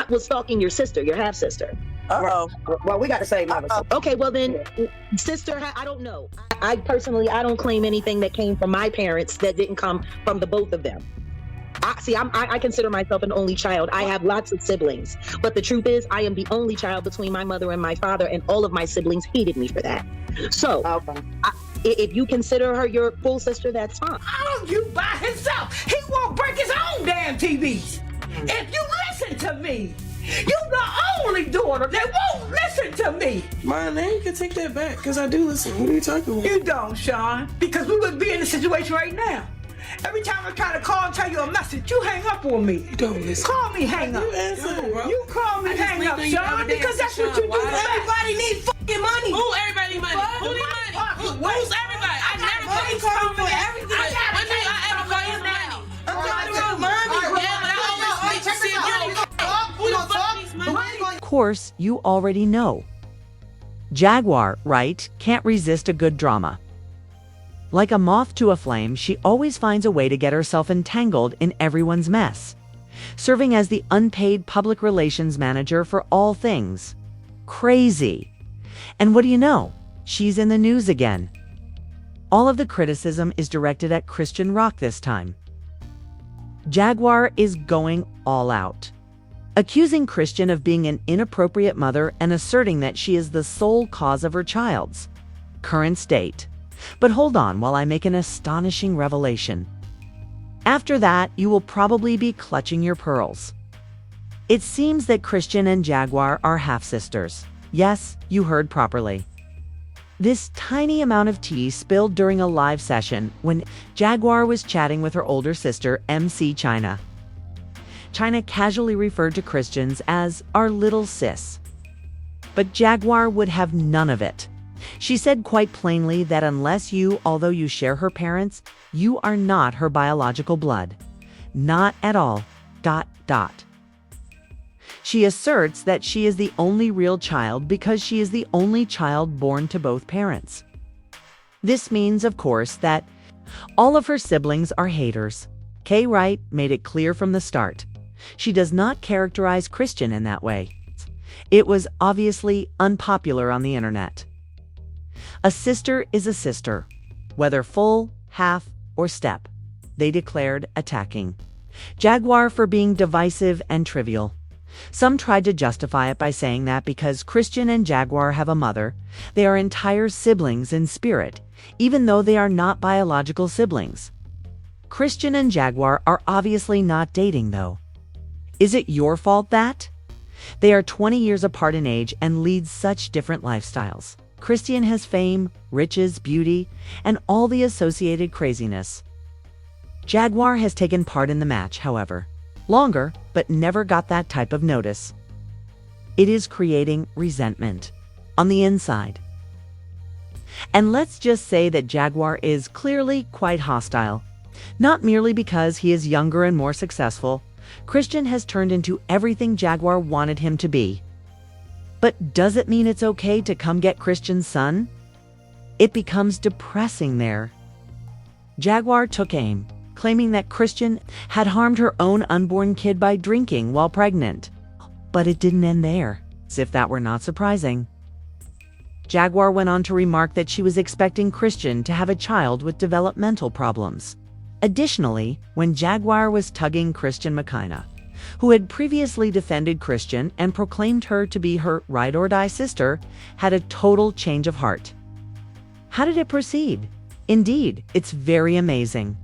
was stalking your sister, your half sister. Uh-oh. Well, we got the same mother. So. Okay, well then, sister, I don't know. I personally, I don't claim anything that came from my parents that didn't come from the both of them. I consider myself an only child. I have lots of siblings, but the truth is, I am the only child between my mother and my father, and all of my siblings hated me for that. So, if you consider her your full sister, that's fine. Oh, you by himself. He won't break his own damn TVs. If you listen to me, you're the only daughter that won't listen to me. My name can take that back, because I do listen. What are you talking about? You don't, Sean, because we would be in this situation right now. Every time I try to call and tell you a message, you hang up on me. You don't listen. Call me hang up. You answer, bro. You call me hang up, Sean, because that's what you do. Everybody needs fucking money. Who everybody need money? Who need money? Who's everybody? I never call you for everything. When did I ever call you for money? I'm talking about money. Yeah, but I always make you see money. Who the fuck needs money? Of course, you already know. Jaguar Wright can't resist a good drama. Like a moth to a flame, she always finds a way to get herself entangled in everyone's mess, serving as the unpaid public relations manager for all things. Crazy. And what do you know? She's in the news again. All of the criticism is directed at Chrisean Rock this time. Jaguar is going all out, accusing Chrisean of being an inappropriate mother and asserting that she is the sole cause of her child's current state. But hold on while I make an astonishing revelation. After that, you will probably be clutching your pearls. It seems that Chrisean and Jaguar are half-sisters. Yes, you heard properly. This tiny amount of tea spilled during a live session when Jaguar was chatting with her older sister, MC China. China casually referred to Chriseans as our little sis. But Jaguar would have none of it. She said quite plainly that although you share her parents, you are not her biological blood. Not at all. ... She asserts that she is the only real child because she is the only child born to both parents. This means, of course, that all of her siblings are haters. Kay Wright made it clear from the start. She does not characterize Chrisean in that way. It was obviously unpopular on the internet. A sister is a sister, whether full, half, or step, they declared, attacking Jaguar for being divisive and trivial. Some tried to justify it by saying that because Chrisean and Jaguar have a mother, they are entire siblings in spirit, even though they are not biological siblings. Chrisean and Jaguar are obviously not dating, though. Is it your fault that? They are 20 years apart in age and lead such different lifestyles. Chrisean has fame, riches, beauty, and all the associated craziness. Jaguar has taken part in the match, however, longer, but never got that type of notice. It is creating resentment on the inside. And let's just say that Jaguar is clearly quite hostile, not merely because he is younger and more successful. Chrisean has turned into everything Jaguar wanted him to be. But does it mean it's okay to come get Chrisean's son? It becomes depressing there. Jaguar took aim, claiming that Chrisean had harmed her own unborn kid by drinking while pregnant. But it didn't end there, as if that were not surprising. Jaguar went on to remark that she was expecting Chrisean to have a child with developmental problems. Additionally, when Jaguar was tugging Chrisean McKenna, who had previously defended Chrisean and proclaimed her to be her ride-or-die sister, had a total change of heart. How did it proceed? Indeed, it's very amazing.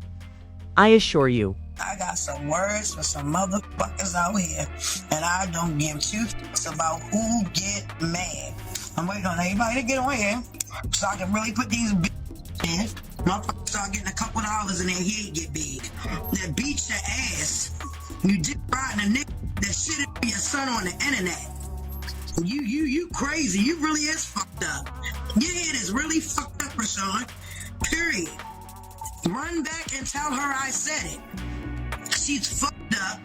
I assure you. I got some words for some motherfuckers out here, and I don't give two fucks about who get mad. I'm waiting on everybody to get on here so I can really put these in. Motherfuckers start getting a couple dollars and their head get big. That beat your ass. You dick riding a nigga that shit at your son on the internet. You crazy. You really is fucked up. Your head is really fucked up, Rashawn. Period. Run back and tell her I said it. She's fucked up.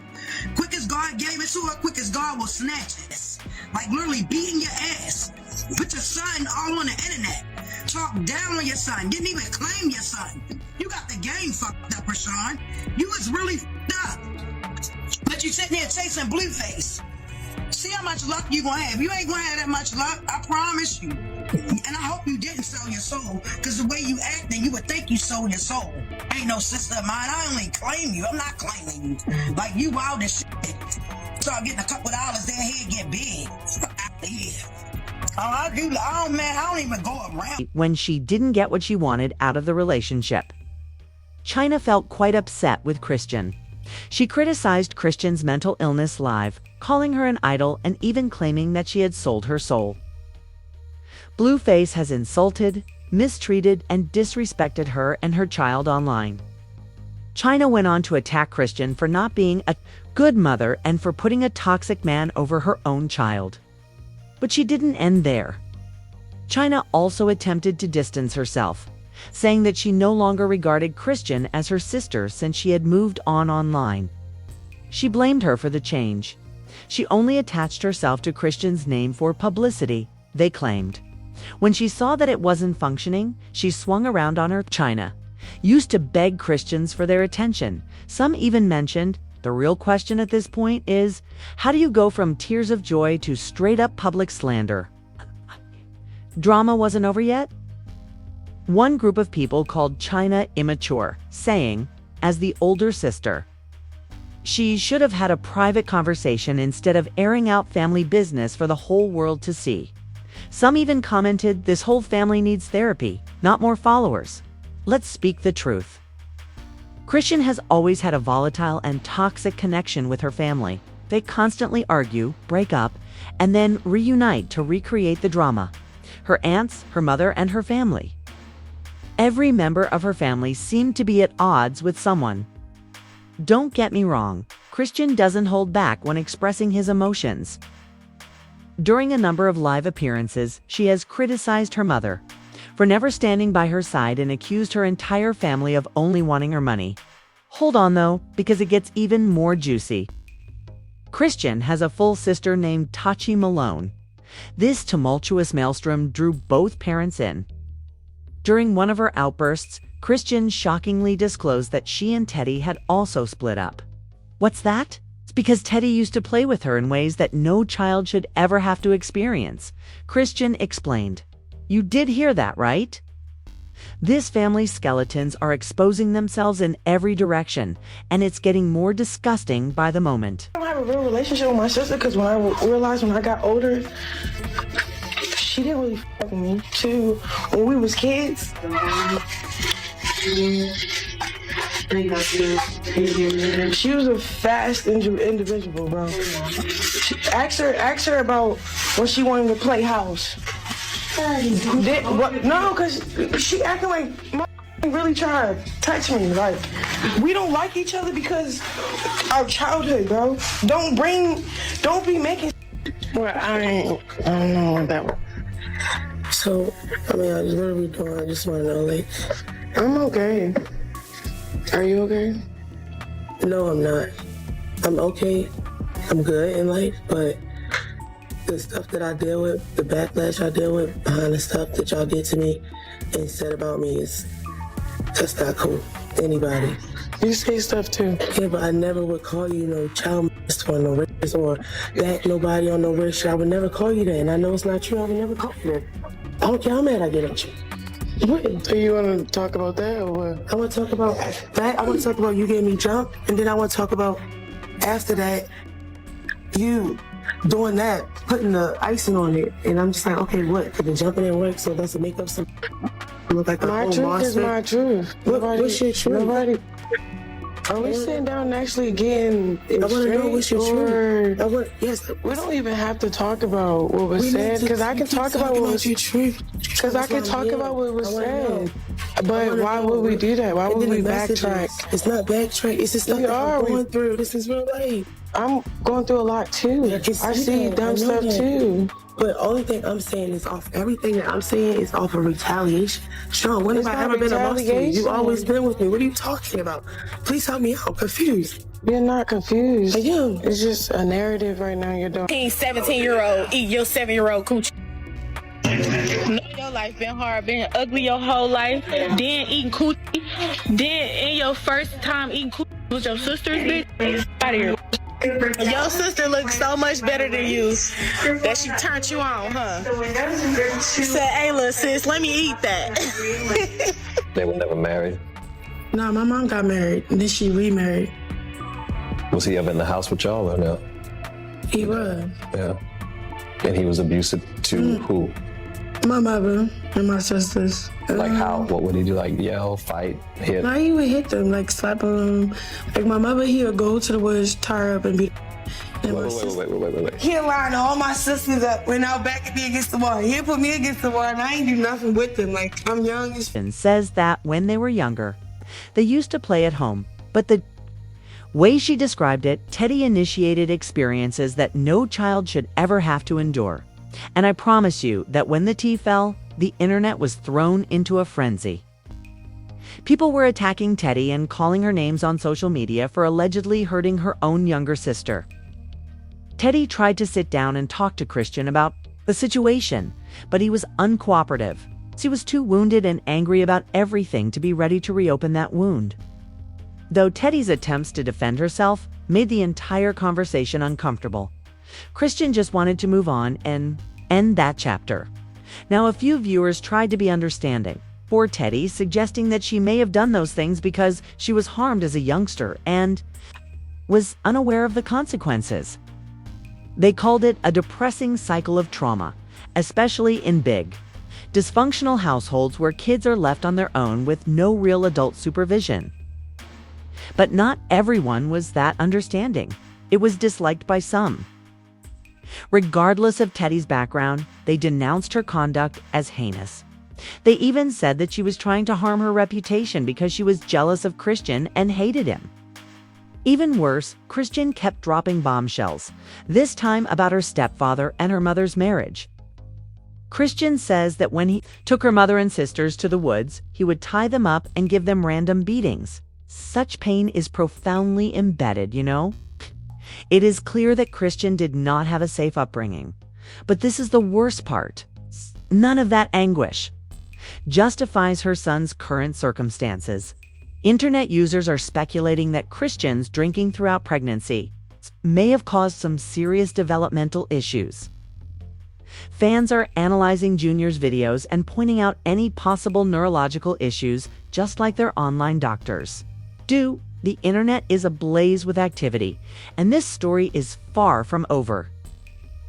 Quick as God gave it to her, quick as God will snatch it. Like literally beating your ass. Put your son all on the internet. Talk down on your son. Didn't even claim your son. You got the game fucked up, Rashawn. You was really fucked up. But you sitting there chasing Blueface. much luck you gonna have. You ain't gonna have that much luck, I promise you. And I hope you didn't sell your soul, because the way you acting, you would think you sold your soul. Ain't no sister of mine. I only claim you. I'm not claiming you. Like, you wild as shit. Start getting a couple dollars, then head get big. Fuck out of here. I don't even go around. When she didn't get what she wanted out of the relationship, China felt quite upset with Chrisean. She criticized Chrisean's mental illness live, calling her an idol and even claiming that she had sold her soul. Blueface has insulted, mistreated, and disrespected her and her child online. China went on to attack Chrisean for not being a good mother and for putting a toxic man over her own child. But she didn't end there. China also attempted to distance herself, saying that she no longer regarded Chrisean as her sister since she had moved on online. She blamed her for the change. She only attached herself to Chrisean's name for publicity, they claimed. When she saw that it wasn't functioning, she swung around on her. China used to beg Christians for their attention. Some even mentioned, the real question at this point is, how do you go from tears of joy to straight-up public slander? Drama wasn't over yet? One group of people called China immature, saying, as the older sister, she should have had a private conversation instead of airing out family business for the whole world to see. Some even commented, this whole family needs therapy, not more followers. Let's speak the truth. Chrisean has always had a volatile and toxic connection with her family. They constantly argue, break up, and then reunite to recreate the drama. Her aunts, her mother, and her family. Every member of her family seemed to be at odds with someone. Don't get me wrong, Chrisean doesn't hold back when expressing his emotions. During a number of live appearances, she has criticized her mother for never standing by her side and accused her entire family of only wanting her money. Hold on though, because it gets even more juicy. Chrisean has a full sister named Tachi Malone. This tumultuous maelstrom drew both parents in. During one of her outbursts, Chrisean shockingly disclosed that she and Teddy had also split up. What's that? It's because Teddy used to play with her in ways that no child should ever have to experience. Chrisean explained. You did hear that, right? This family's skeletons are exposing themselves in every direction, and it's getting more disgusting by the moment. I don't have a real relationship with my sister because when I realized when I got older, she didn't really fuck with me. Too, when we was kids. She was a fast individual, bro. Ask her about when she wanted to play house. No, because she acting like my really trying to touch me. Like, we don't like each other because our childhood, bro. Don't be making. Well, I don't know what that was. So, I mean, what are we doing? I just want to know, like, I'm okay. Are you okay? No, I'm not. I'm okay. I'm good in life, but the stuff that I deal with, the backlash I deal with behind the stuff that y'all did to me and said about me that's not cool. Anybody. You say stuff too. Yeah, but I never would call you no child molester or no rapist or back nobody on no weird shit. I would never call you that, and I know it's not true. I would never call you that. I don't care how mad I get at you. What? So you want to talk about that or what? I want to talk about that. I want to talk about you getting me jumped, and then I want to talk about after that, you doing that, putting the icing on it, and I'm just like, okay, what? Because the jumping didn't work, so that's to make up some. Look like my truth monster. Is my truth. What's your truth? Nobody. Are we sitting down and actually getting it I want to know what's your truth. Yes. We don't even have to talk about what was said, because I can talk about what was truth. Because I can talk about what was said. But why would we do that? Why would we backtrack? It's not backtrack. It's just stuff that I'm going through. This is real life. I'm going through a lot too. I see dumb stuff too. But only thing I'm saying is everything that I'm saying is off of retaliation. Sean, when have I ever been a monster? You've always been with me. What are you talking about? Please help me out. I'm confused. You're not confused. I am. It's just a narrative right now you're doing. 17-year-old eat your 7-year-old coochie. Know your life been hard, been ugly your whole life. Then eating coochie. Then in your first time eating coochie with your sister's bitch. Out of here. Your sister looks so much better than you that she turned you on, huh? She said, hey, little sis, let me eat that. They were never married. No, my mom got married, and then she remarried. Was he ever in the house with y'all or no? He was. Yeah. And he was abusive to who? My mother and my sisters. Like how? What would he do? Like yell, fight, hit? No, he would hit them, like slap them. Like my mother, he would go to the woods, tie her up, and beat. Wait. He'll line all my sisters up when I was back at me against the wall. He'll put me against the wall, and I ain't do nothing with them. Like, I'm young as... And says that when they were younger, they used to play at home, but the way she described it, Teddy initiated experiences that no child should ever have to endure. And I promise you that when the tea fell, the internet was thrown into a frenzy. People were attacking Teddy and calling her names on social media for allegedly hurting her own younger sister. Teddy tried to sit down and talk to Chrisean about the situation, but he was uncooperative. He was too wounded and angry about everything to be ready to reopen that wound. Though Teddy's attempts to defend herself made the entire conversation uncomfortable, Chrisean just wanted to move on and end that chapter. Now, a few viewers tried to be understanding for Teddy, suggesting that she may have done those things because she was harmed as a youngster and was unaware of the consequences. They called it a depressing cycle of trauma, especially in big, dysfunctional households where kids are left on their own with no real adult supervision. But not everyone was that understanding. It was disliked by some. Regardless of Teddy's background, they denounced her conduct as heinous. They even said that she was trying to harm her reputation because she was jealous of Chrisean and hated him. Even worse, Chrisean kept dropping bombshells, this time about her stepfather and her mother's marriage. Chrisean says that when he took her mother and sisters to the woods, he would tie them up and give them random beatings. Such pain is profoundly embedded, you know? It is clear that Chrisean did not have a safe upbringing. But this is the worst part. None of that anguish justifies her son's current circumstances. Internet users are speculating that Chrisean's drinking throughout pregnancy may have caused some serious developmental issues. Fans are analyzing Junior's videos and pointing out any possible neurological issues, just like their online doctors do. The internet is ablaze with activity, and this story is far from over.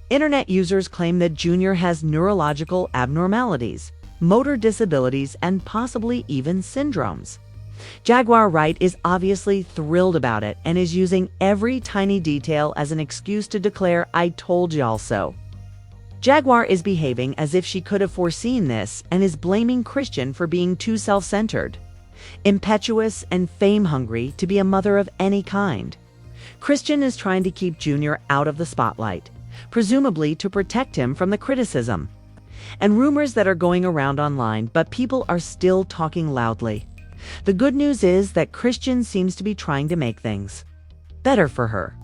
Internet users claim that Junior has neurological abnormalities, motor disabilities, and possibly even syndromes. Jaguar Wright is obviously thrilled about it and is using every tiny detail as an excuse to declare, "I told y'all so." Jaguar is behaving as if she could have foreseen this and is blaming Chrisean for being too self-centered, impetuous, and fame-hungry to be a mother of any kind. Chrisean is trying to keep Junior out of the spotlight, presumably to protect him from the criticism and rumors that are going around online, but people are still talking loudly. The good news is that Chrisean seems to be trying to make things better for her.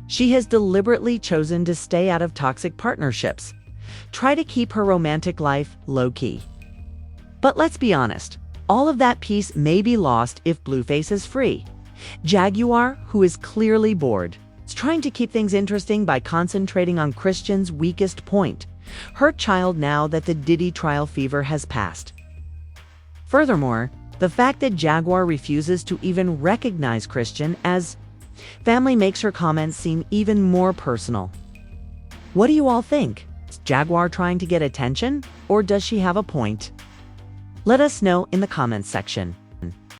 She has deliberately chosen to stay out of toxic partnerships, try to keep her romantic life low-key. But let's be honest, all of that peace may be lost if Blueface is free. Jaguar, who is clearly bored, is trying to keep things interesting by concentrating on Chrisean's weakest point, her child, now that the Diddy trial fever has passed. Furthermore, the fact that Jaguar refuses to even recognize Chrisean as family makes her comments seem even more personal. What do you all think? Is Jaguar trying to get attention, or does she have a point? Let us know in the comments section.